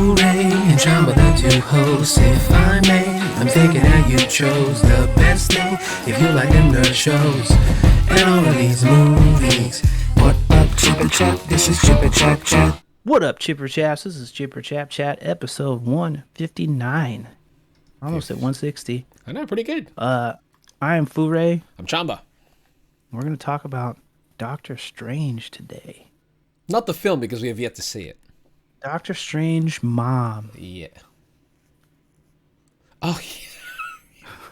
FooRay and Chamba, the two hosts. If I may, I'm thinking that you chose the best thing. If you like them nerd shows and all of these movies. What up, Chipper Chap? This is Chipper Chap Chat. What up, Chipper Chaps? This is Chipper Chap Chat, episode 159. Almost at 160. I know, pretty good. I am FooRay. I'm Chamba. We're going to talk about Doctor Strange today. Not the film, because we have yet to see it. Doctor Strange Mom. Yeah. Oh,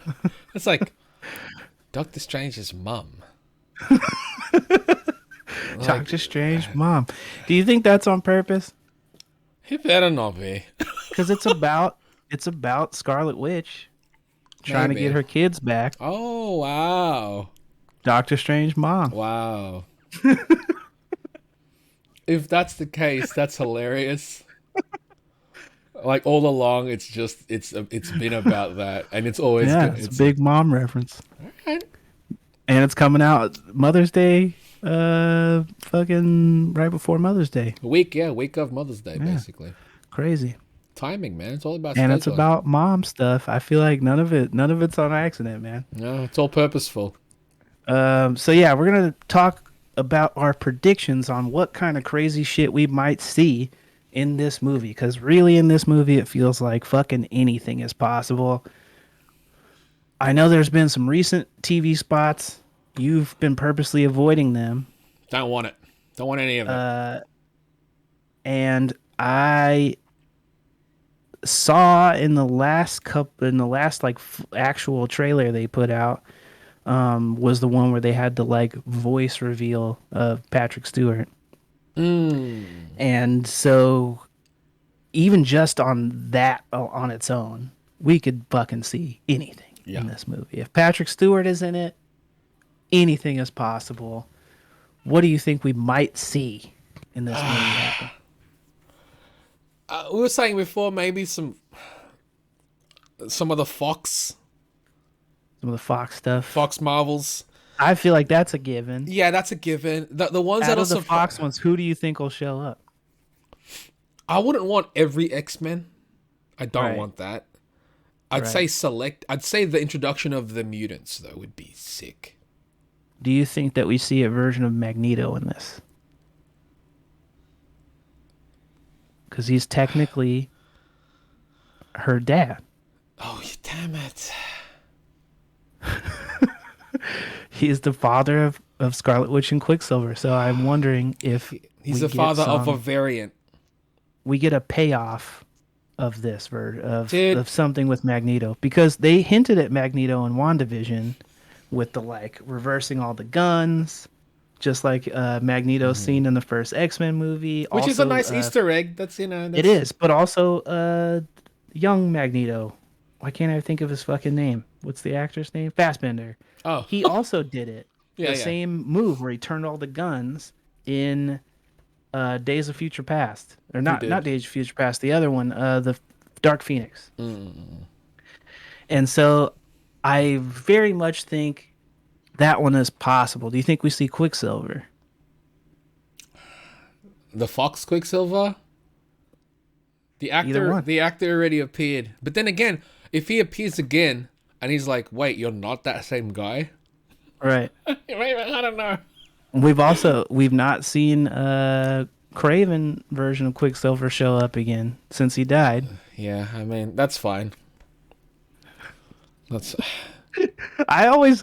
yeah. It's like Doctor Strange's mum. Doctor Strange Mom. Do you think that's on purpose? It better not be. Because it's about Scarlet Witch trying to get her kids back. Oh, wow. Doctor Strange Mom. Wow. If that's the case, that's hilarious. Like all along, it's been about that, and it's always it's a big mom reference. Alright. And it's coming out Mother's Day, fucking right before Mother's Day. Week of Mother's Day, basically. Crazy. Timing, man. It's all about. And scheduling. it's about mom stuff. I feel like none of it's on accident, man. No, it's all purposeful. So yeah, we're gonna talk about our predictions on what kind of crazy shit we might see in this movie. Because really, in this movie, it feels like fucking anything is possible. I know there's been some recent TV spots. You've been purposely avoiding them. Don't want it. Don't want any of it. And I saw in the last actual trailer they put out was the one where they had the like voice reveal of Patrick Stewart. And so even just on that on its own, we could fucking see anything in this movie. If Patrick Stewart is in it, anything is possible. What do you think we might see in this movie happen? We were saying before, maybe some of the Fox Stuff. Fox Marvels. I feel like that's a given. Yeah, that's a given. The ones Out that of also the Fox ones, who do you think will show up? I wouldn't want every X-Men. I don't Right. want that. I'd say the introduction of the mutants though would be sick. Do you think that we see a version of Magneto in this? Because he's technically her dad. Oh, damn it. He's the father of Scarlet Witch and Quicksilver. So I'm wondering if He's the father of a variant. We get a payoff of this of something with Magneto, because they hinted at Magneto in WandaVision with the like reversing all the guns, just like Magneto's scene in the first X-Men movie, Which also, is a nice Easter egg. That's it is, but also young Magneto. Why can't I think of his fucking name? What's the actor's name? Fassbender. Oh, He also did it. Yeah, the same move where he turned all the guns in Days of Future Past. Or not Days of Future Past, the other one, the Dark Phoenix. And so I very much think that one is possible. Do you think we see Quicksilver? the Fox Quicksilver. The actor already appeared. But then again, if he appears again and he's like, "Wait, you're not that same guy," Right. I don't know. We've not seen Craven version of Quicksilver show up again since he died. Yeah, I mean that's fine. That's. I always,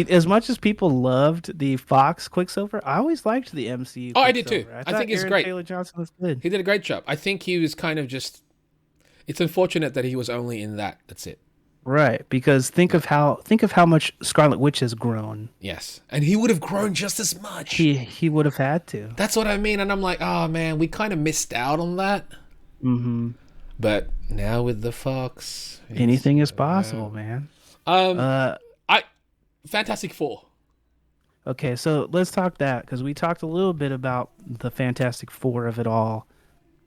as much as people loved the Fox Quicksilver, I always liked the MCU. Oh, I did Quicksilver. too. I think he's Aaron great. Taylor Johnson was good. He did a great job. I think he was kind of just. It's unfortunate that he was only in that. That's it. Right, because think of how much Scarlet Witch has grown. Yes, and he would have grown just as much. He would have had to. That's what I mean, and I'm like, oh man, we kind of missed out on that. Mm-hmm. But now with the Fox, Anything is possible, man. Fantastic Four. Okay, so let's talk that, because we talked a little bit about the Fantastic Four of it all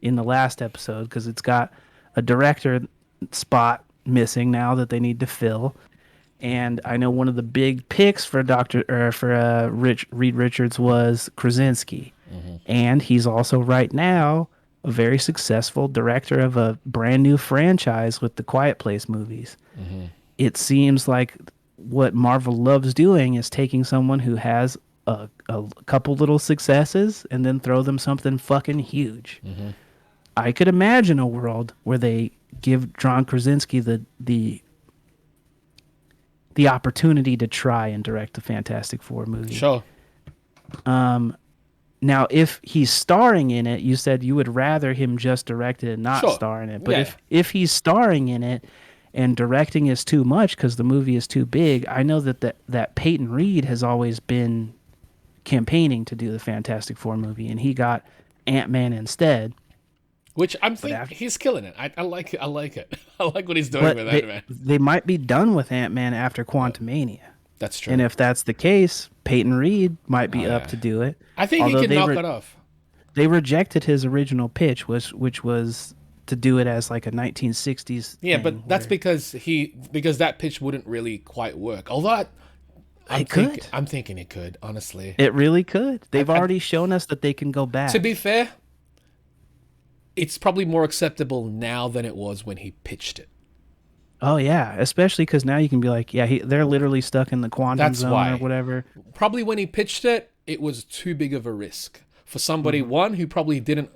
in the last episode, because it's got a director spot missing now that they need to fill. And I know one of the big picks for Reed Richards was Krasinski. Mm-hmm. And he's also right now a very successful director of a brand new franchise with the Quiet Place movies. It seems like what Marvel loves doing is taking someone who has a couple little successes and then throw them something fucking huge. I could imagine a world where they give John Krasinski the opportunity to try and direct the Fantastic Four movie. Sure. Now, if he's starring in it, you said you would rather him just direct it and not Sure. star in it. But Yeah. if he's starring in it and directing is too much because the movie is too big, I know that Peyton Reed has always been campaigning to do the Fantastic Four movie, and he got Ant-Man instead. Which I'm thinking he's killing it. I like it. I like it. I like what he's doing with Ant-Man. They might be done with Ant-Man after Quantumania. That's true. And if that's the case, Peyton Reed might be up to do it. I think he can knock it off. They rejected his original pitch, which was to do it as like a 1960s. Yeah, but that's because that pitch wouldn't really quite work. Although I'm thinking it could, honestly. It really could. They've already shown us that they can go back. To be fair, it's probably more acceptable now than it was when he pitched it. Oh yeah, especially because now you can be like, yeah, they're literally stuck in the quantum zone or whatever. Probably when he pitched it, it was too big of a risk for somebody one who probably didn't.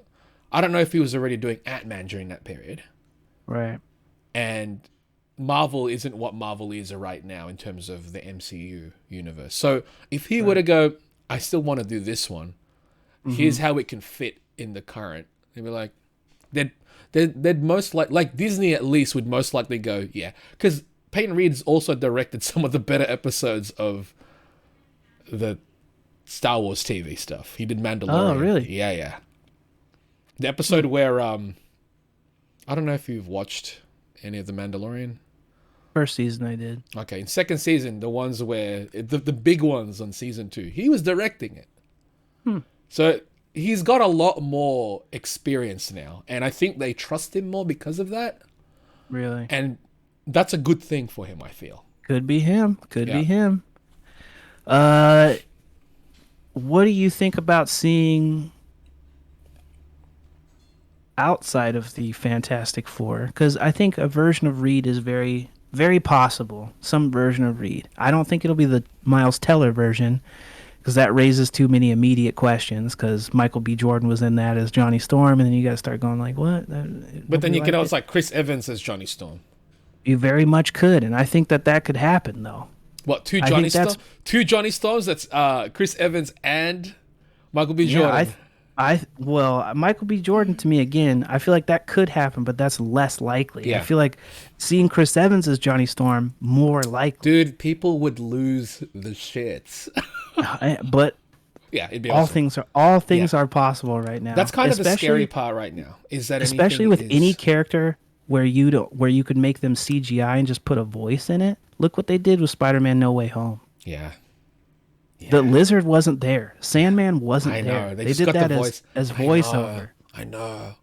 I don't know if he was already doing Ant-Man during that period, right? And Marvel isn't what Marvel is right now in terms of the MCU universe. So if he were to go, I still want to do this one. Here's how it can fit in the current. They'd be like, they'd most like Disney at least would most likely go, yeah, because Peyton Reed's also directed some of the better episodes of the Star Wars TV stuff. He did Mandalorian. Oh, really? Yeah. The episode where I don't know if you've watched any of the Mandalorian. First season I did. Okay, in second season, the ones where the big ones on season 2, he was directing it. So he's got a lot more experience now, and I think they trust him more because of that. Really? And that's a good thing for him, I feel. Could be him. Could be him. What do you think about seeing outside of the Fantastic Four? Because I think a version of Reed is very, very possible. Some version of Reed. I don't think it'll be the Miles Teller version, because that raises too many immediate questions, because Michael B. Jordan was in that as Johnny Storm, and then you got to start going like, what? But then you could also like Chris Evans as Johnny Storm. You very much could, and I think that could happen, though. What, two Johnny Storms? Two Johnny Storms? That's Chris Evans and Michael B. Jordan. Well, Michael B. Jordan, to me, again, I feel like that could happen, but that's less likely. Yeah. I feel like seeing Chris Evans as Johnny Storm, more likely. Dude, people would lose the shits. But yeah, it'd be all awesome. things are possible right now. That's kind of the scary part right now. Is that especially with any character where you could make them CGI and just put a voice in it. Look what they did with Spider-Man: No Way Home. Yeah. The lizard wasn't there. Sandman wasn't there. They did that as voiceover. I know.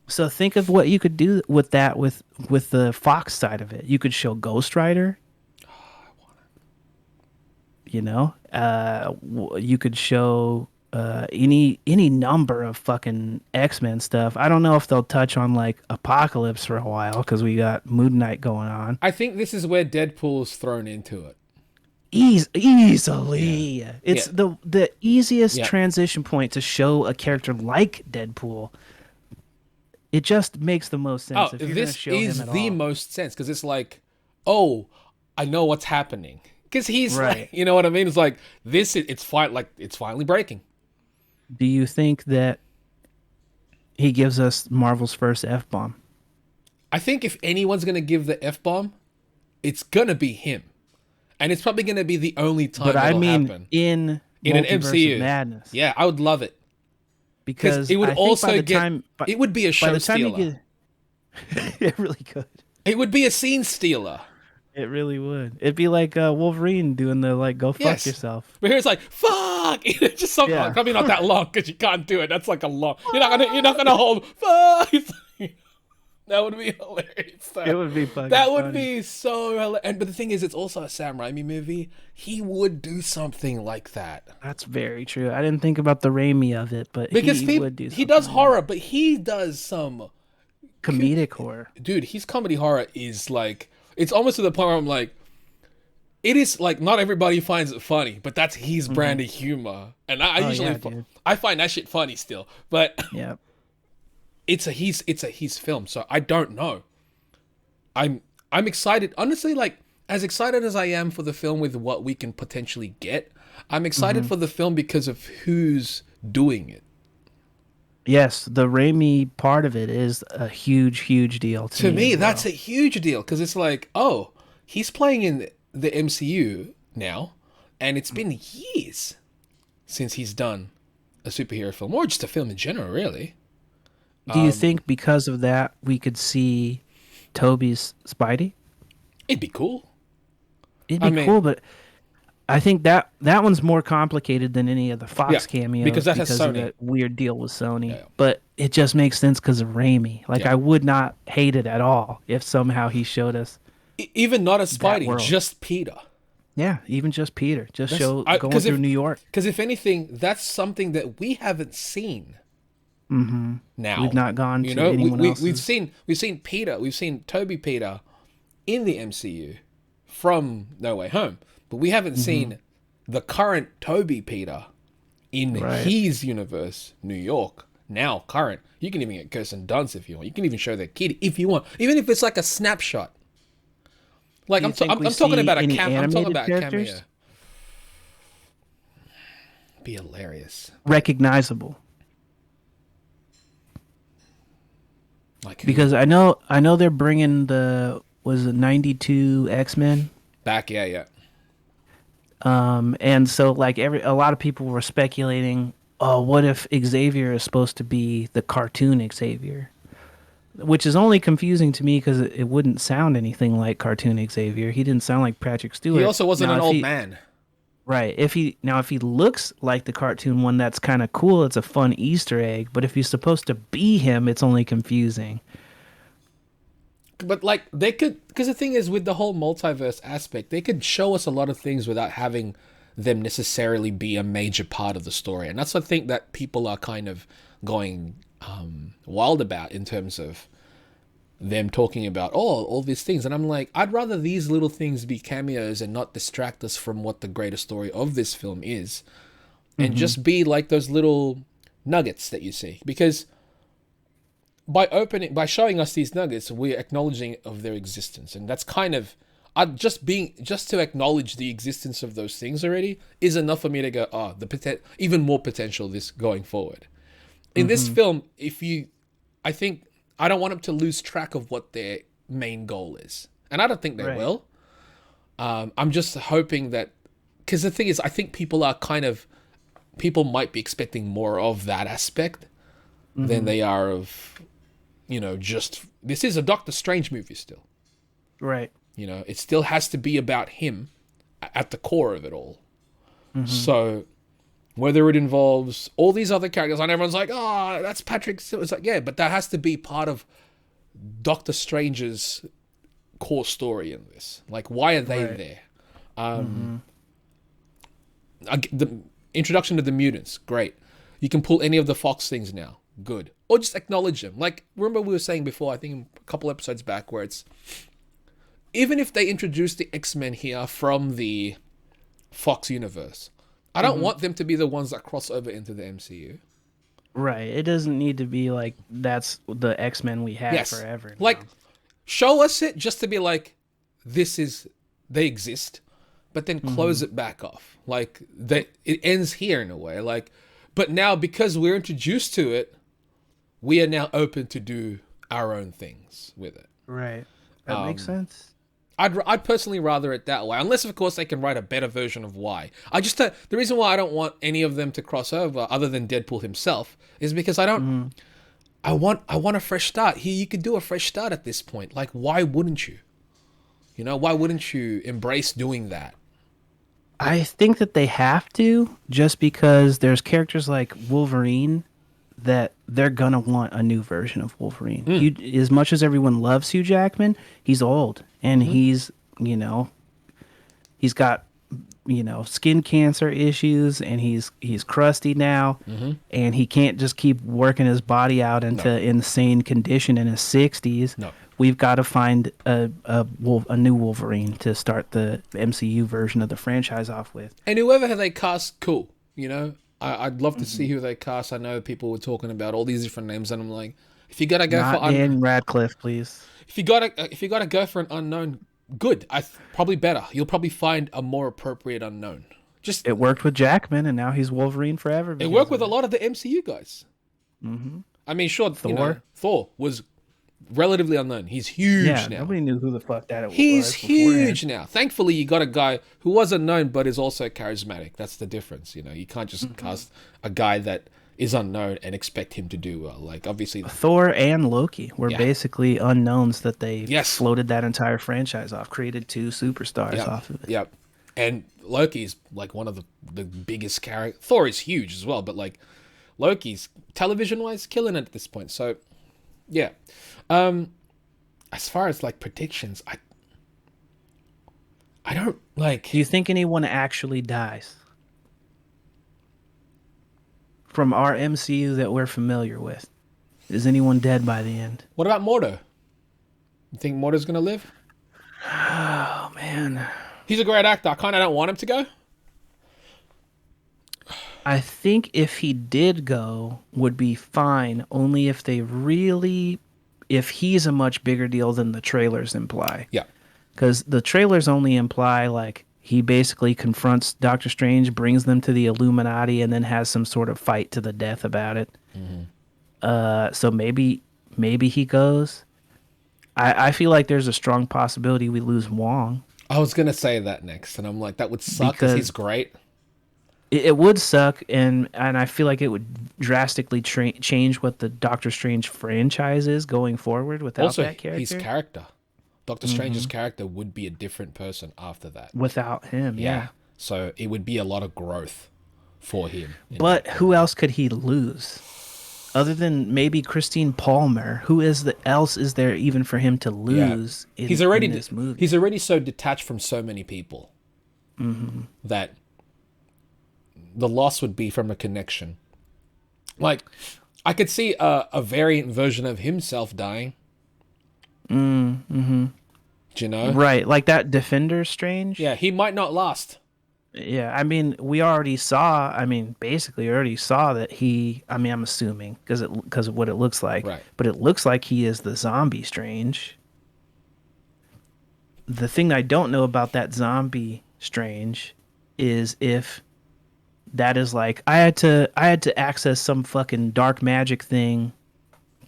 So think of what you could do with that with the Fox side of it. You could show Ghost Rider. Oh, I want it. You know, you could show any number of fucking X-Men stuff. I don't know if they'll touch on like Apocalypse for a while because we got Moon Knight going on. I think this is where Deadpool's thrown into it. Easily. Yeah. It's the easiest transition point to show a character like Deadpool. It just makes the most sense. Oh, this is the most sense because it's like, oh, I know what's happening. Because he's like, you know what I mean? It's like it's finally breaking. Do you think that he gives us Marvel's first F-bomb? I think if anyone's gonna give the F-bomb, it's gonna be him. And it's probably going to be the only time that'll happen. in an MCU. Madness. Yeah, I would love it. Because it would also it would be a show by the time stealer. It really could. It would be a scene stealer. It really would. It'd be like Wolverine doing the like go fuck yourself. But here's like fuck. It's just something probably not that long because you can't do it. That's like a long. You're not gonna hold fuck. That would be hilarious. Though. It would be fucking That would funny. be so hilarious. And but the thing is, it's also a Sam Raimi movie. He would do something like that That's very true. I didn't think about the Raimi of it, but because he would do. he does something horror, but he does some comedic horror. dude. His comedy horror is like it's almost to the point where I'm like, it is like not everybody finds it funny, but that's his brand of humor, and I usually dude. I find that shit funny still, but. Yeah. It's a his film, so I don't know. I'm excited, honestly. Like as excited as I am for the film with what we can potentially get, I'm excited for the film because of who's doing it. Yes, the Raimi part of it is a huge, huge deal to To me, as well. that's a huge deal because it's like, oh, he's playing in the MCU now, and it's been years since he's done a superhero film or just a film in general, really. Do you think because of that we could see Toby's Spidey? It'd be cool. It'd I be mean- cool, but I think that one's more complicated than any of the Fox Yeah, cameos because that has of Sony. that weird deal with Sony. Yeah. But it just makes sense because of Raimi. Like Yeah. I would not hate it at all if somehow he showed us. Even not a Spidey, world. just Peter. Yeah, even just Peter, just That's- show I- going 'cause through if- New York. Because if anything, that's something that we haven't seen. Mm-hmm. Now We've not gone to know, anyone we've else's. seen Peter, we've seen Toby Peter in the MCU from No Way Home, but we haven't seen the current Toby Peter in Right. his universe, New York. Now current, you can even get Kirsten Dunst if you want. You can even show their kid if you want, even if it's like a snapshot. Like Do you think we I'm talking see about any I'm talking animated about characters? cameo. Be hilarious. Recognizable. Like who? Because I know they're bringing the was it 92 X-Men. Back, yeah. And so like a lot of people were speculating, oh, what if Xavier is supposed to be the cartoon Xavier? Which is only confusing to me because it wouldn't sound anything like cartoon Xavier. He didn't sound like Patrick Stewart. He also wasn't Now, an if old he- man. Right. If he looks like the cartoon one, that's kind of cool. It's a fun Easter egg. But if he's supposed to be him, it's only confusing. But like they could, because the thing is with the whole multiverse aspect, they could show us a lot of things without having them necessarily be a major part of the story, and that's what I think that people are kind of going wild about in terms of them talking about all these things. And I'm like, I'd rather these little things be cameos and not distract us from what the greater story of this film is, and just be like those little nuggets that you see, because by showing us these nuggets, we're acknowledging of their existence, and that's kind of just to acknowledge the existence of those things already is enough for me to go, oh, even more potential this going forward. In this film, I think I don't want them to lose track of what their main goal is, and I don't think they Right. will. I'm just hoping that, because the thing is, I think people might be expecting more of that aspect than they are of, just this is a Doctor Strange movie still. Right. It still has to be about him at the core of it all. So whether it involves all these other characters, and everyone's like, oh, that's Patrick Stewart. It's like, yeah, but that has to be part of Doctor Strange's core story in this. Like, why are they Right. there? The introduction to the mutants, great. You can pull any of the Fox things now, good. Or just acknowledge them. Like, remember we were saying before, I think a couple episodes back, where it's, even if they introduce the X-Men here from the Fox universe, I don't want them to be the ones that cross over into the MCU. Right. It doesn't need to be like that's the X-Men we had forever. Like, show us it just to be like, they exist, but then close it back off. Like, it ends here in a way. Like, but now because we're introduced to it, we are now open to do our own things with it. Right. That makes sense. I'd personally rather it that way, unless of course they can write a better version of why. The reason why I don't want any of them to cross over, other than Deadpool himself, is because I don't. I want a fresh start. You could do a fresh start at this point. Like, why wouldn't you? Why wouldn't you embrace doing that? I think that they have to, just because there's characters like Wolverine that they're gonna want a new version of Wolverine. As much as everyone loves Hugh Jackman, he's old and he's, you know, he's got, you know, skin cancer issues, and he's crusty now, and he can't just keep working his body out into insane condition in his 60s. No. We've got to find a new Wolverine to start the MCU version of the franchise off with. And whoever they cast, cool. You know, I'd love to see who they cast. I know people were talking about all these different names, and I'm like, if you gotta go Not for Dan Radcliffe, please. if you gotta go for an unknown, good. Probably better. You'll probably find a more appropriate unknown. Just It worked with Jackman, and now he's Wolverine forever. it worked with a lot of the MCU guys. I mean, sure, Thor was relatively unknown. He's huge Yeah, now. nobody knew who the fuck that was. He's huge beforehand. now. Thankfully, you got a guy who was unknown but is also charismatic. That's the difference. You know, you can't just cast a guy that is unknown and expect him to do well. Like, obviously, Thor and Loki were Yeah. basically unknowns that they Yes. floated that entire franchise off, created two superstars off of it. Yep. And Loki's like one of the biggest characters. Thor is huge as well, but like Loki's television-wise killing it at this point. So, yeah. As far as like predictions, I don't like. Do you think anyone actually dies from our MCU that we're familiar with? Is anyone dead by the end? What about Mordo? You think Mordo's gonna live? Oh man, He's a great actor. I kind of don't want him to go. I think if he did go, would be fine. Only if if he's a much bigger deal than the trailers imply. Yeah. Because the trailers only imply like he basically confronts Doctor Strange, brings them to the Illuminati, and then has some sort of fight to the death about it. So maybe he goes. I feel like there's a strong possibility we lose Wong. I was gonna say that next, and I'm like, that would suck because he's great. It would suck, and I feel like it would drastically change what the Doctor Strange franchise is going forward without Also, that character. his character, Doctor Strange's character, would be a different person after that. Without him, yeah. So it would be a lot of growth for him. But who else could he lose? Other than maybe Christine Palmer, else is there even for him to lose in this movie? He's already so detached from so many people that the loss would be from a connection. Like, I could see a variant version of himself dying. Do you know? Right, like that Defender Strange? Yeah, he might not last. Yeah, I mean, basically already saw that I'm assuming because of what it looks like. Right. But it looks like he is the zombie Strange. The thing I don't know about that zombie Strange is if that is like I had to access some fucking dark magic thing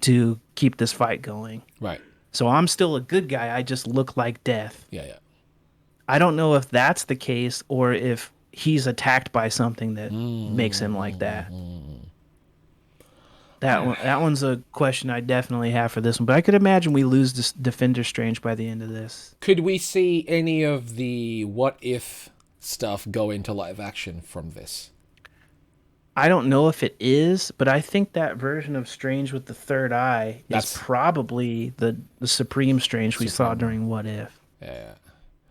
to keep this fight going. Right. So I'm still a good guy. I just look like death. Yeah. I don't know if that's the case or if he's attacked by something that makes him like that. That one's a question I definitely have for this one. But I could imagine we lose this Defender Strange by the end of this. Could we see any of the what if stuff go into live action from this? I don't know if it is, but I think that version of Strange with the third eye is probably the Supreme Strange we saw during What If. Yeah.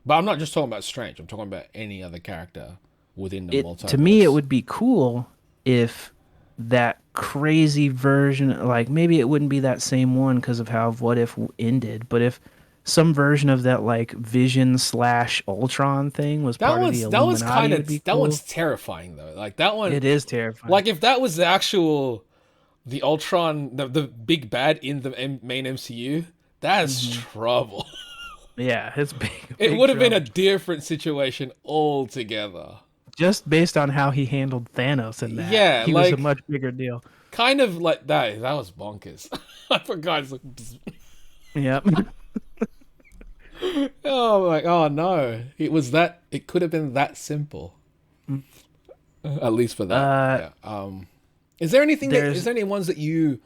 But I'm not just talking about Strange. I'm talking about any other character within the multiverse. To me, it would be cool if that crazy version, like maybe it wouldn't be that same one because of how What If ended, but if some version of that like Vision / Ultron thing was part of the Illuminati, that one's terrifying though. Like that one, it is terrifying. Like if that was the Ultron, the big bad in the main MCU, that's trouble. Yeah, it's big. It would have been a different situation altogether. Just based on how he handled Thanos in that. Yeah, he was a much bigger deal. Kind of like that. That was bonkers. I forgot. Yep. Oh, like, oh no. It could have been that simple. At least for that. Yeah. Is there anything is there any ones that you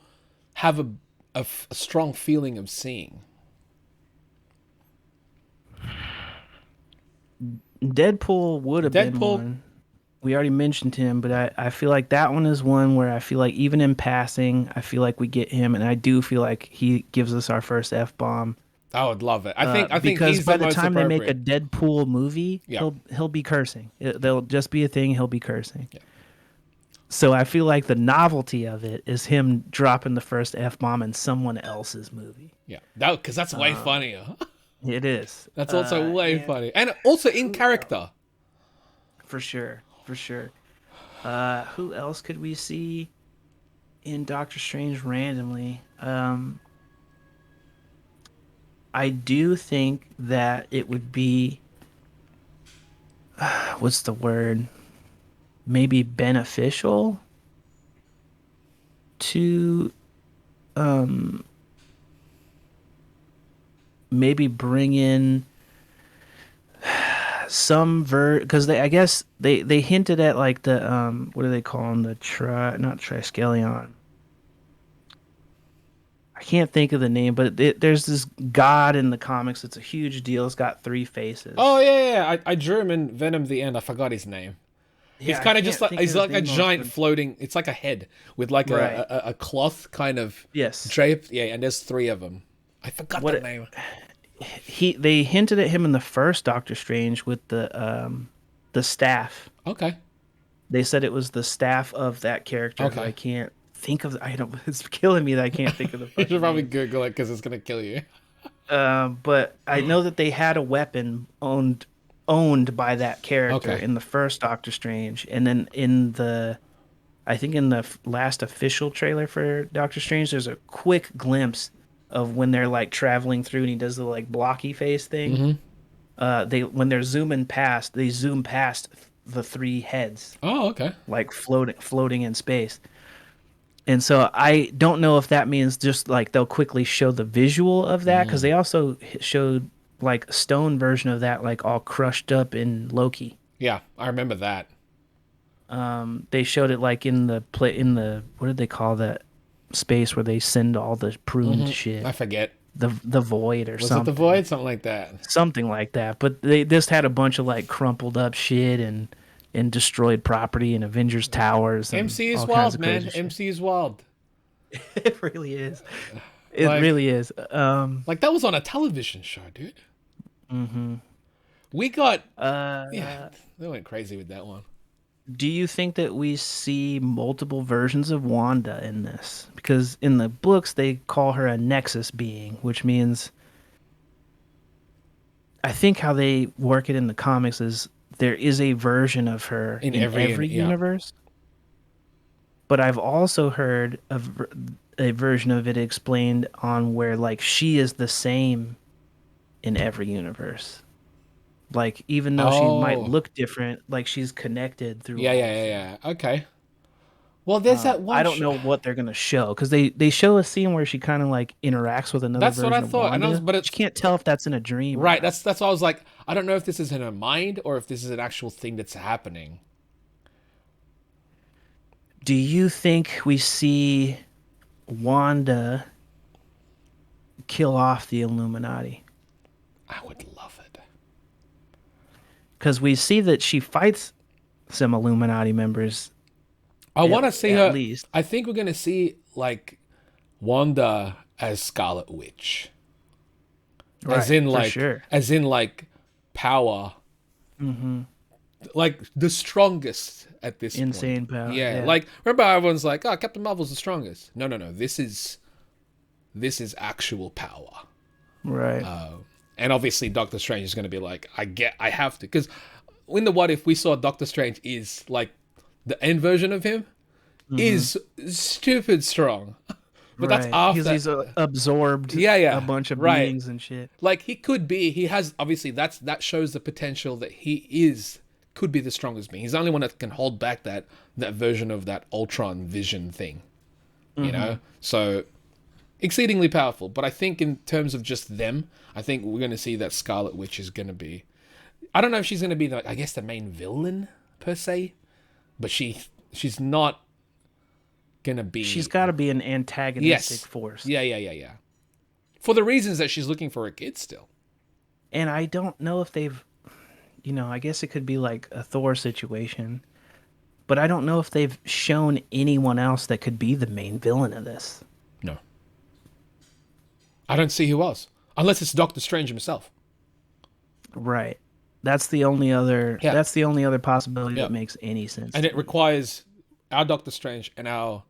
have a strong feeling of seeing? Deadpool would have been one. We already mentioned him, but I feel like that one is one where I feel like even in passing, I feel like we get him, and I do feel like he gives us our first F-bomb. I would love it. I think Because he's by the the most time they make a appropriate. Deadpool movie, Yeah. he'll be cursing. There'll just be a thing. He'll be cursing. Yeah. So I feel like the novelty of it is him dropping the first F-bomb in someone else's movie. Yeah. That because that's way funnier. It is. That's also way And funny, and also in character. for sure, for sure. Who else could we see in Doctor Strange randomly? I do think that it would be what's the word? Maybe beneficial to maybe bring in some because I guess they hinted at like the what do they call them, the not triskelion. I can't think of the name, but there's this god in the comics. It's a huge deal. It's got three faces. Oh yeah. I drew him in Venom the End. I forgot his name. Yeah, He's I kind of can't just like think he's of his like a name giant often. floating. It's like a head with like Right. a cloth kind of Yes. draped. Yeah, and there's three of them. I forgot What the it- name. They hinted at him in the first Doctor Strange with the staff. Okay. They said it was the staff of that character. Okay. Who I can't think of. I don't. It's killing me that I can't think of the. You fucking should probably name. Google it because it's gonna kill you. But I know that they had a weapon owned by that character Okay. in the first Doctor Strange, and then I think in the last official trailer for Doctor Strange, there's a quick glimpse of when they're like traveling through, and he does the like blocky face thing. They when they're zooming past, they zoom past the three heads Oh, okay. like floating in space. And so I don't know if that means just like they'll quickly show the visual of that, because they also showed like a stone version of that, like all crushed up in Loki. Yeah, I remember that. They showed it like in the what did they call that space where they send all the pruned shit, I forget. the void or Was something. it the Void? Something like that. Something like that. But they just had a bunch of like crumpled up shit and destroyed property and Avengers Towers. And MC is all kinds wild, of man. crazy shit. MC is wild. It really is. It Like- really is. Like that was on a television show, dude. Mm-hmm. We got yeah, they went crazy with that one. Do you think that we see multiple versions of Wanda in this? Because in the books they call her a Nexus being, which means I think how they work it in the comics is there is a version of her In in every every yeah. universe. But I've also heard of a version of it explained on where like she is the same in every universe. Like even though she might Oh. look different, like she's connected through. Yeah, all yeah, of yeah, them. yeah. Okay. Well, there's that one. I don't know what they're gonna show because they show a scene where she kind of like interacts with another. That's what version I of thought, and I was- Wanda, but it's- you can't tell if that's in a dream. or Right. not. That's why I was like, I don't know if this is in her mind or if this is an actual thing that's happening. Do you think we see Wanda kill off the Illuminati? I would love it. Because we see that she fights some Illuminati members. I want to see at her. least. I think we're gonna see like Wanda as Scarlet Witch, as in for like, sure. as in like power, like the strongest at this Insane point. power, Yeah, yeah. like remember everyone's like, oh, Captain Marvel's the strongest. No, this is actual power. Right. And obviously, Doctor Strange is going to be like, I have to. Because in the What If, we saw Doctor Strange is like the end version of him is stupid strong. But that's after. Because he's absorbed Yeah. a bunch of Right. beings and shit. Like, he has, obviously, that shows the potential that could be the strongest being. He's the only one that can hold back that version of that Ultron vision thing. You know? So, exceedingly powerful. But I think in terms of just them, I think we're going to see that Scarlet Witch is going to be... I don't know if she's going to be, the main villain, per se. But she's not going to be... She's got to be an antagonistic force. Yeah. For the reasons that she's looking for a kid still. And I don't know if they've, I guess it could be like a Thor situation. but I don't know if they've shown anyone else that could be the main villain of this. No. I don't see who else. Unless it's Doctor Strange himself. Right. That's the only other. Yeah. That's the only other possibility that makes any sense. And it requires our Doctor Strange and our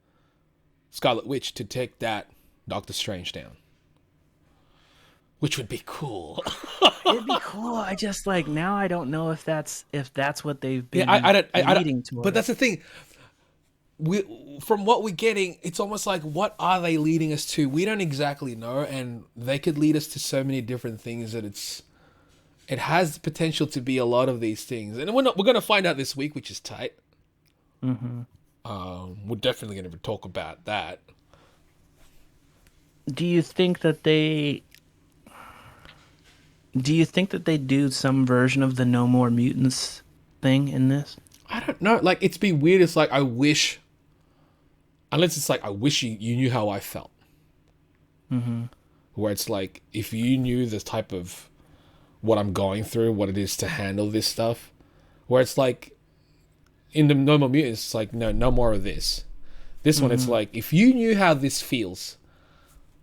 Scarlet Witch to take that Doctor Strange down, which would be cool. It'd be cool. I just like now. I don't know if that's what they've been leading towards. But that's the thing. From what we're getting, it's almost like, what are they leading us to? We don't exactly know, and they could lead us to so many different things that it has the potential to be a lot of these things, and we're going to find out this week, which is tight. Mm-hmm. We're definitely going to talk about that. Do you think that they do some version of the No More Mutants thing in this? I don't know. Like, it's been weird. It's like, I wish you knew how I felt. Mm-hmm. Where it's like, if you knew the type of what I'm going through, what it is to handle this stuff, where it's like, in the No More Mutants, it's like, no more of this. This one, it's like, if you knew how this feels,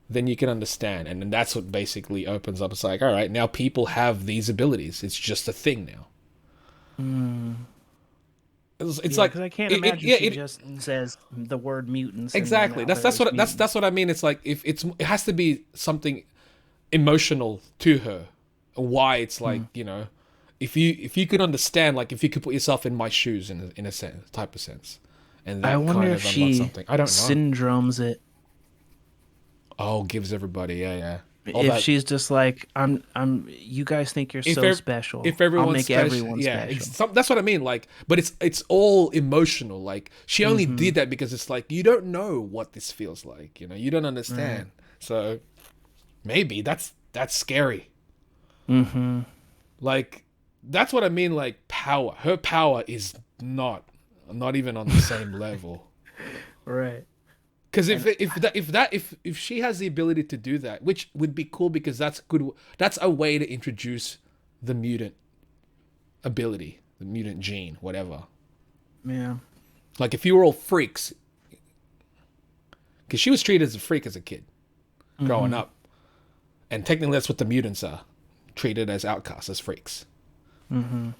then you can understand. And then that's what basically opens up. It's like, all right, now people have these abilities. It's just a thing now. It's like, because I can't imagine she just says the word mutants. Exactly. That's what I mean. It's like, if it has to be something emotional to her. Why it's like, you know, if you could understand, like, if you could put yourself in my shoes in a sense, type of sense, and that I wonder kind if of she something. I don't know. syndromes it. Oh, gives everybody, yeah. If she's just like, you guys think you're so special. If everyone's I'll make special, everyone special. That's what I mean. Like, but it's all emotional. Like, she only did that because it's like, you don't know what this feels like. You know, you don't understand. Right. So maybe that's scary. Mm-hmm. Like, that's what I mean. Like, power. Her power is not even on the same level. Right. Because if she has the ability to do that, which would be cool, because that's good. That's a way to introduce the mutant ability, the mutant gene, whatever. Yeah. Like, if you were all freaks, because she was treated as a freak as a kid, growing up, and technically that's what the mutants are, treated as outcasts, as freaks. Mm-hmm.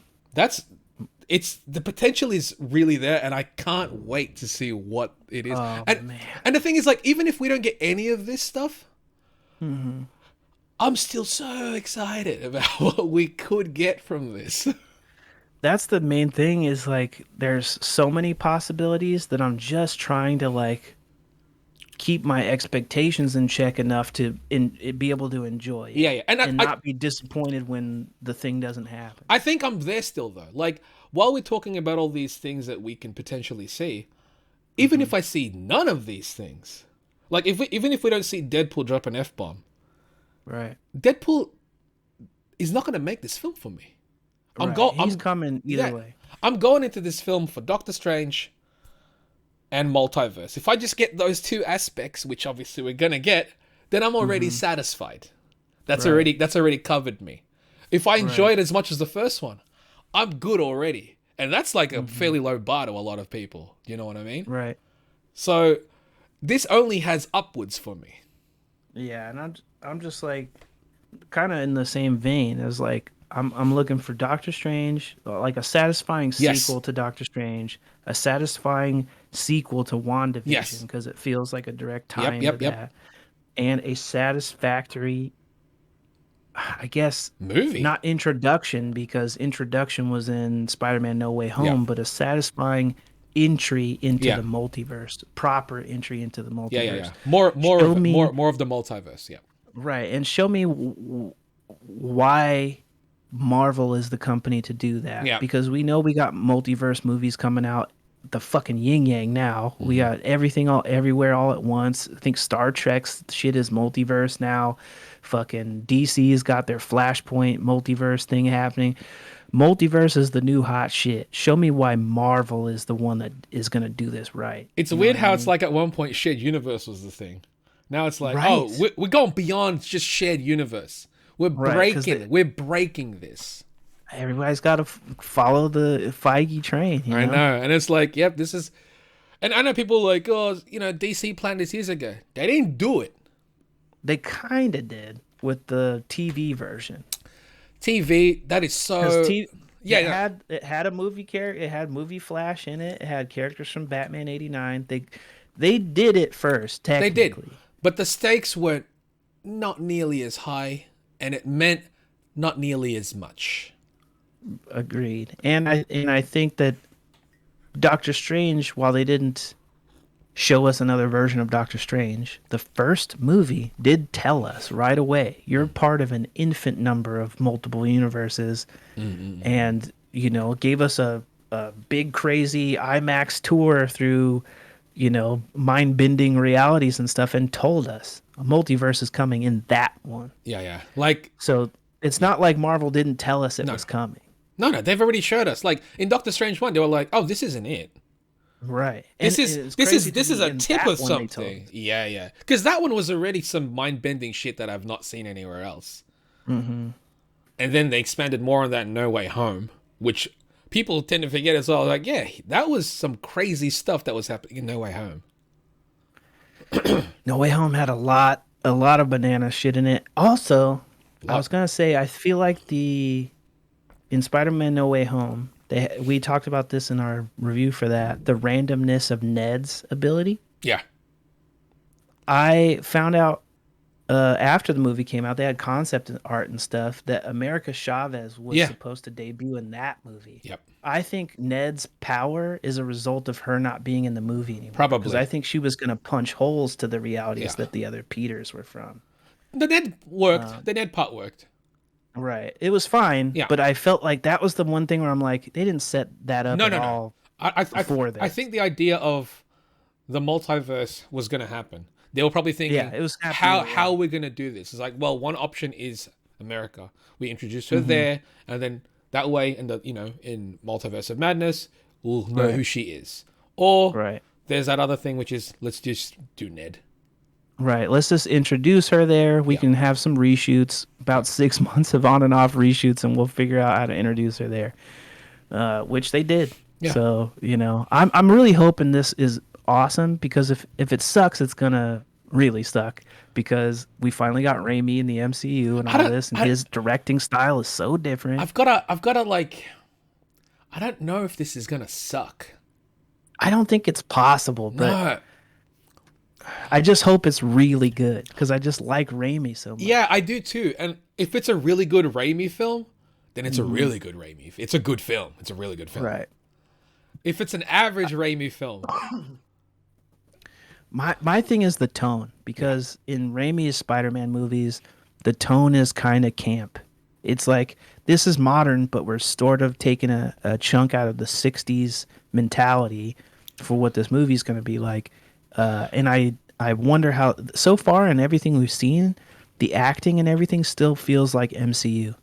It's the potential is really there, and I can't wait to see what it is. Oh, and man. and the thing is, like, even if we don't get any of this stuff, I'm still so excited about what we could get from this. That's the main thing, is like, there's so many possibilities that I'm just trying to like keep my expectations in check enough to be able to enjoy it. Yeah. And not be disappointed when the thing doesn't happen. I think I'm there still, though. Like, while we're talking about all these things that we can potentially see, even if I see none of these things, like, even if we don't see Deadpool drop an F-bomb, Right. Deadpool is not going to make this film for me. He's coming either way. I'm going into this film for Doctor Strange and multiverse. If I just get those two aspects, which obviously we're going to get, then I'm already satisfied. That's already covered me. If I enjoy it as much as the first one, I'm good already. And that's like a fairly low bar to a lot of people. You know what I mean? Right. So this only has upwards for me. Yeah, and I'm just like kind of in the same vein as like I'm looking for Doctor Strange, like a satisfying sequel to Doctor Strange, a satisfying sequel to WandaVision, because it feels like a direct tie into that, and a satisfactory, I guess, movie. Not introduction, because introduction was in Spider-Man No Way Home, but a satisfying entry into the multiverse, proper entry into the multiverse. Yeah. More of the multiverse. Yeah. Right, and show me why Marvel is the company to do that. Yeah. Because we know we got multiverse movies coming out, the fucking yin yang now. We got everything all everywhere all at once. I think Star Trek's shit is multiverse now. Fucking DC's got their Flashpoint multiverse thing happening. Multiverse is the new hot shit. Show me why Marvel is the one that is going to do this right. It's weird how it's like at one point shared universe was the thing. Now it's like, we're going beyond just shared universe. We're breaking this. Everybody's got to follow the Feige train, you I know? know, and it's like, yep, this is. And I know people like, oh, DC planned this years ago. They didn't do it. They kind of did with the TV version. TV, that is so. Yeah, yeah, It had a movie character. It had movie Flash in it. It had characters from Batman '89. They did it first, they did, technically. but the stakes were not nearly as high, and it meant not nearly as much. Agreed. And I think that Doctor Strange, while they didn't show us another version of Doctor Strange, the first movie did tell us right away you're part of an infinite number of multiple universes, and gave us a big crazy IMAX tour through mind bending realities and stuff, and told us a multiverse is coming in that one. Yeah, yeah. Like, So it's not like Marvel didn't tell us it No. was coming. no, they've already showed us. Like in Doctor Strange 1, they were like, "Oh, this isn't it. Right. This And is it's this crazy is to this is me a in tip that of one they told something." us. Yeah, yeah. Because that one was already some mind-bending shit that I've not seen anywhere else. Mm-hmm. And then they expanded more on that in No Way Home, which people tend to forget as well. Like, yeah, that was some crazy stuff that was happening in No Way Home. No Way Home had a lot of banana shit in it. Also, I was gonna say I feel like in Spider-Man No Way Home, we talked about this in our review for that, the randomness of Ned's ability. Yeah. I found out after the movie came out, they had concept art and stuff that America Chavez was Yeah. supposed to debut in that movie. Yep. I think Ned's power is a result of her not being in the movie anymore. Probably. Because I think she was going to punch holes to the realities Yeah. that the other Peters were from. The Ned worked. The Ned part worked. Right. It was fine, Yeah. but I felt like that was the one thing where I'm like, they didn't set that up No, at no, no. all. I before I this. think the idea of the multiverse was going to happen. They were probably thinking, Yeah, it was happening how are we going to do this? It's like, well, one option is America. We introduce her Mm-hmm. there, and then that way, in Multiverse of Madness, we'll know Right. who she is. Or Right. there's that other thing, which is let's just do Ned. Right. Let's just introduce her there. We Yeah. can have some reshoots, about 6 months of on and off reshoots, and we'll figure out how to introduce her there. Which they did. Yeah. So, I'm really hoping this is awesome, because if it sucks, it's gonna really suck, because we finally got Raimi in the MCU and all this, and his directing style is so different. I've gotta like, I don't know if this is gonna suck. I don't think it's possible, but No. I just hope it's really good, because I just like Raimi so much. Yeah, I do too. And if it's a really good Raimi film, then it's a really good Raimi. It's a good film. It's a really good film. Right. If it's an average Raimi film, My thing is the tone, because in Raimi's Spider-Man movies, the tone is kind of camp. It's like, this is modern, but we're sort of taking a chunk out of the 60s mentality for what this movie's going to be like. And I wonder how, so far in everything we've seen, the acting and everything still feels like MCU.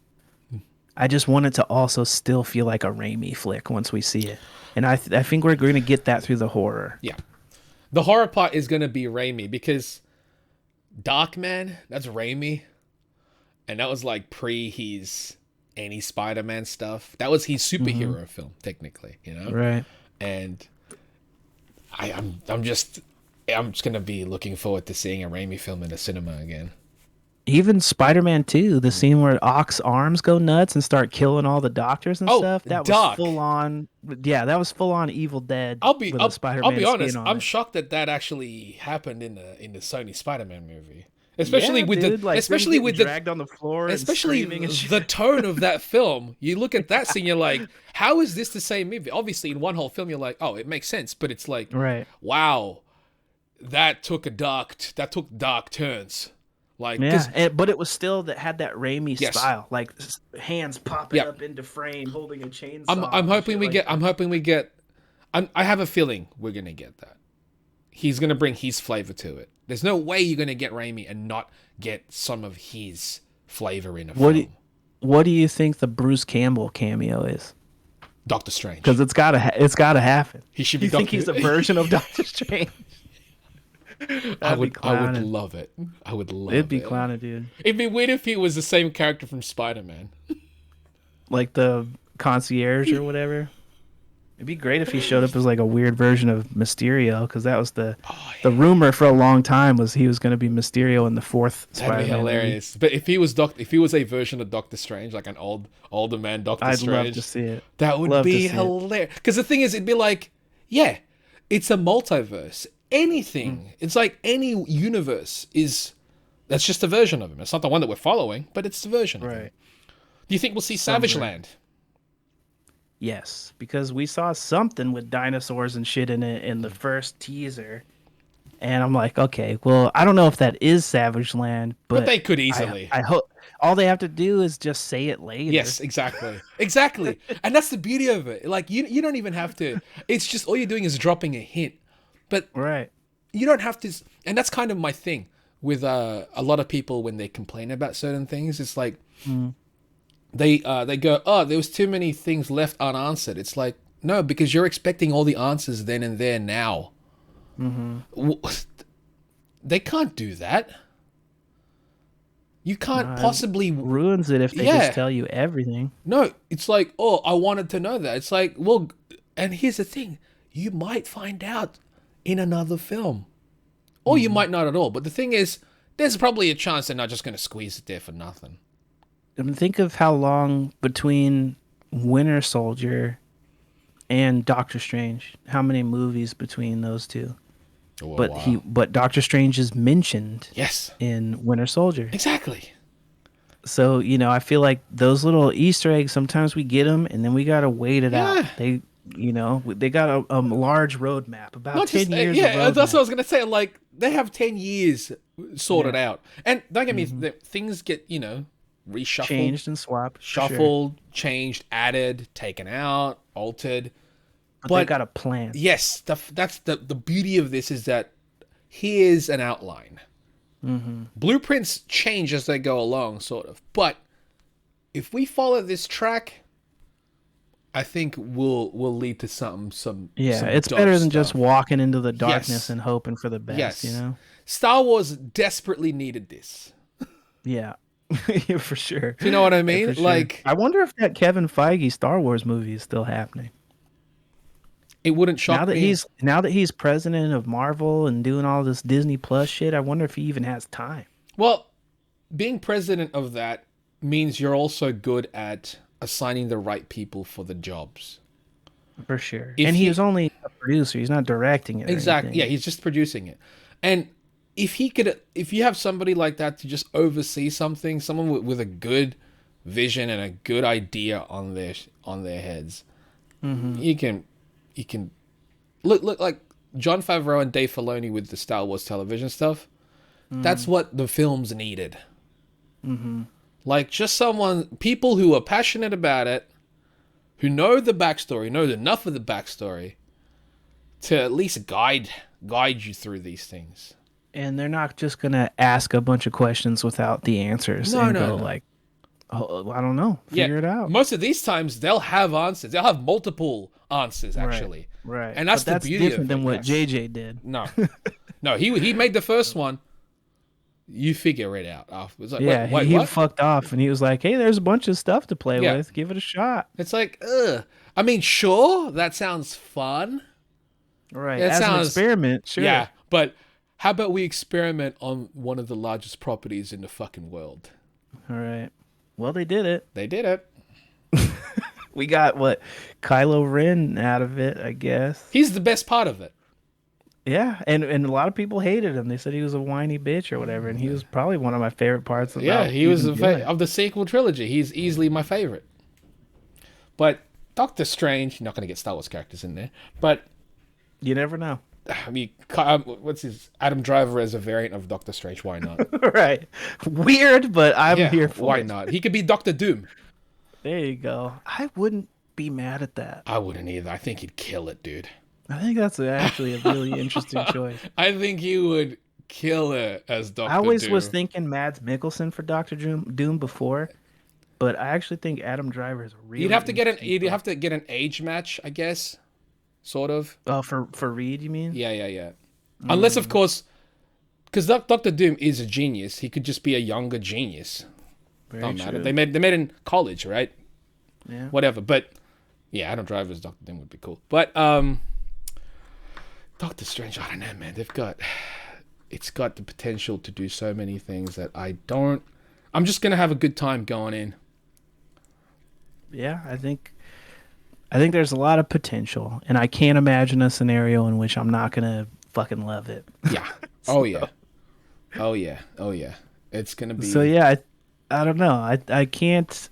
I just want it to also still feel like a Raimi flick once we see it. And I think we're going to get that through the horror. yeah. The horror part is going to be Raimi, because Darkman, that's Raimi. And that was like pre his any Spider-Man stuff. That was his superhero film, technically, Right. And I'm just going to be looking forward to seeing a Raimi film in the cinema again. Even Spider-Man 2, the scene where Ock's arms go nuts and start killing all the doctors and Oh, stuff, that Doc. was full on. Yeah, that was full on Evil Dead. I'll be with a Spider-Man I'll be honest. skin on I'm it. shocked that actually happened in the Sony Spider-Man movie, especially Yeah, with dude, the like, especially them with getting the dragged on the floor, and especially screaming and shit. the tone of that film. You look at that scene, you're like, how is this the same movie? Obviously, in one whole film, you're like, oh, it makes sense, but it's like, Right. wow, that took dark turns. Like, 'cause- Yeah, but it was still that had that Raimi Yes. style, like hands popping Yeah. up into frame, holding a chainsaw. I'm and hoping shit we like get. that. I'm hoping we get. I have a feeling we're gonna get that. He's gonna bring his flavor to it. There's no way you're gonna get Raimi and not get some of his flavor in a film. What do you think the Bruce Campbell cameo is? Doctor Strange. Because it's gotta happen. He should be You think Doctor- he's a version of Doctor Strange? I would clowning. love it. I would love It'd be it. clowning, dude. It'd be weird if he was the same character from Spider-Man. like the concierge or whatever. It'd be great if he showed up as like a weird version of Mysterio, because that was the rumor for a long time was he was going to be Mysterio in the fourth That'd be Spider-Man movie. hilarious. But if he was a version of Doctor Strange, like an older man Doctor I'd Strange, love to see it. that would Love to be see it. hilarious. Because the thing is, it'd be like, yeah, it's a multiverse. Anything, it's like any universe that's just a version of him. It's not the one that we're following, but it's the version of him. Right. Do you think we'll see Savage Land? Yes, because we saw something with dinosaurs and shit in it in the first teaser. And I'm like, okay, well, I don't know if that is Savage Land, But they could easily. I hope all they have to do is just say it later. Yes, exactly. Exactly. And that's the beauty of it. Like, you don't even have to. It's just all you're doing is dropping a hint. But Right. you don't have to. And that's kind of my thing with a lot of people when they complain about certain things. It's like they go, oh, there was too many things left unanswered. It's like, no, because you're expecting all the answers then and there now. They can't do that. You can't possibly Ruins it if they Yeah. just tell you everything. No, it's like, oh, I wanted to know that. It's like, well, and here's the thing. You might find out in another film. Or you might not at all. But the thing is, there's probably a chance they're not just going to squeeze it there for nothing. I mean, think of how long between Winter Soldier and Doctor Strange. How many movies between those two? Oh, But wow. but Doctor Strange is mentioned Yes, in Winter Soldier. exactly. So, I feel like those little Easter eggs, sometimes we get them and then we got to wait it Yeah. out. They got a large roadmap, about Not 10 just, years yeah, of that's roadmap. what I was going to say. Like, they have 10 years sorted out. And don't get me, things get, reshuffled. Changed and swapped. for sure. Shuffled, changed, added, taken out, altered. But they got a plan. Yes, that's the beauty of this is that here's an outline. Blueprints change as they go along, sort of. But if we follow this track, I think we'll lead to some Yeah, it's dope better than stuff. just walking into the darkness Yes. and hoping for the best, Yes. Star Wars desperately needed this. Yeah. Yeah, for sure. Do you know what I Yeah, mean? for sure. Like, I wonder if that Kevin Feige Star Wars movie is still happening. it wouldn't shock Now that me. he's president of Marvel and doing all this Disney Plus shit, I wonder if he even has time. Well, being president of that means you're also good at assigning the right people for the jobs. For sure. If And he- he's only a producer. He's not directing it. or Exactly. anything. Yeah, he's just producing it. And if you have somebody like that to just oversee something, someone with a good vision and a good idea on their heads, you can look like Jon Favreau and Dave Filoni with the Star Wars television stuff. That's what the films needed. Like just people who are passionate about it, who know the backstory, know enough of the backstory to at least guide you through these things. And they're not just going to ask a bunch of questions without the answers and go no. like, oh, I don't know. Figure it out. Most of these times they'll have answers. They'll have multiple answers actually. Right. And that's But the beauty different of than it, what yes. JJ did. No. No, he made the first one. You figure it out after. It's like, Yeah, wait, he what? fucked off and he was like, hey, there's a bunch of stuff to play Yeah. with. Give it a shot. It's like, ugh. I mean, sure, that sounds fun. Right. It As an sounds- experiment, sure. Yeah, but how about we experiment on one of the largest properties in the fucking world? All right. Well, they did it. They did it. We got Kylo Ren out of it, I guess. He's the best part of it. Yeah, and a lot of people hated him. They said he was a whiny bitch or whatever, and he was probably one of my favorite parts. Yeah, he was even of the sequel trilogy. He's easily my favorite. But Doctor Strange, you're not going to get Star Wars characters in there. But You never know. I mean, what's his Adam Driver as a variant of Doctor Strange? Why not? Right. Weird, but I'm Yeah, here for why it. not? He could be Doctor Doom. There you go. I wouldn't be mad at that. I wouldn't either. I think he'd kill it, dude. I think that's actually a really interesting choice. I think he would kill it as Doctor Doom. I always was thinking Mads Mikkelsen for Doctor Doom before, but I actually think Adam Driver is a really. You'd have to get interesting have to get an age match, I guess. Sort of. Oh, for Reed, you mean? Yeah. Unless, of course, because Doctor Doom is a genius. He could just be a younger genius. Very Don't matter. true. They made in college, right? Yeah. whatever. But yeah, Adam Driver's Doctor Doom would be cool. But Doctor Strange, I don't know, man. It's got the potential to do so many things that I'm just gonna have a good time going in. Yeah, I think there's a lot of potential, and I can't imagine a scenario in which I'm not gonna fucking love it. Yeah. Oh yeah. Oh yeah. Oh yeah. It's gonna be. So yeah, I don't know. I can't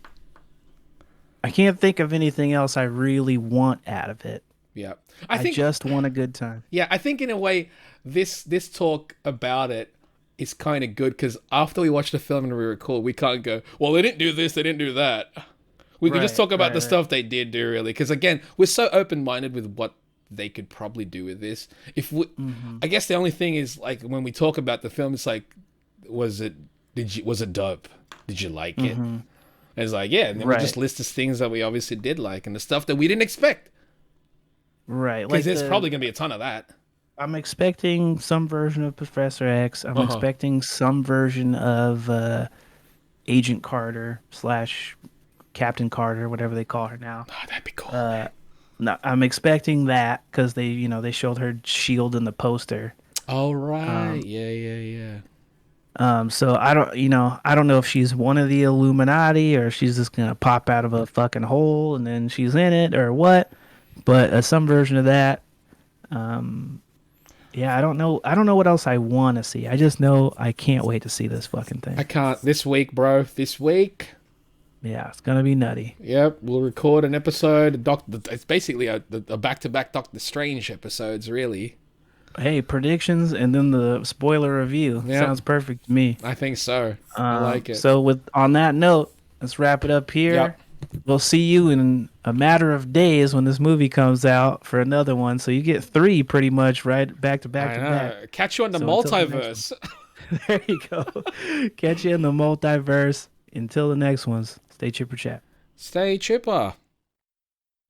think of anything else I really want out of it. Yeah. I just want a good time. Yeah, I think in a way, this talk about it is kind of good because after we watch the film and we record, we can't go, well, they didn't do this, they didn't do that. We can just talk about the stuff they did do, really. Because again, we're so open-minded with what they could probably do with this. I guess the only thing is, like, when we talk about the film, it's like, was it dope? Did you like it? And it's like, yeah, and then we just list the things that we obviously did like and the stuff that we didn't expect. Right. Because there's probably going to be a ton of that. I'm expecting some version of Professor X. I'm expecting some version of Agent Carter / Captain Carter, whatever they call her now. Oh, that'd be cool. No, I'm expecting that because they showed her shield in the poster. Oh, right. Yeah. So I don't know if she's one of the Illuminati or if she's just gonna pop out of a fucking hole and then she's in it or what. But some version of that. Yeah, I don't know what else I want to see. I just know I can't wait to see this fucking thing. I can't. This week, bro. This week. Yeah, it's gonna be nutty. Yep, we'll record an episode. It's basically a back-to-back Doctor Strange episodes, really. Hey, predictions and then the spoiler review. Yep. Sounds perfect to me. I think so. I like it. So on that note, let's wrap it up here. Yep. We'll see you in a matter of days when this movie comes out for another one. So you get 3 pretty much right back to back to back. Catch you on the multiverse. There you go. Catch you in the multiverse. Until the next ones, stay chipper chat. Stay chipper.